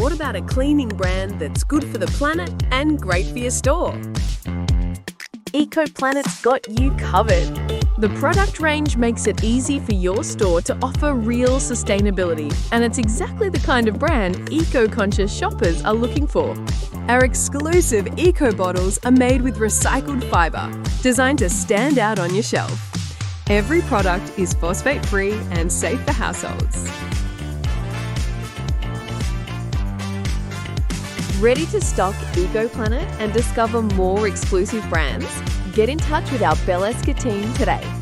what about a cleaning brand that's good for the planet and great for your store? EcoPlanet's got you covered. The product range makes it easy for your store to offer real sustainability, and it's exactly the kind of brand eco-conscious shoppers are looking for. Our exclusive eco bottles are made with recycled fibre, designed to stand out on your shelf. Every product is phosphate-free and safe for households. Ready to stock EcoPlanet and discover more exclusive brands? Get in touch with our Belle Esca team today.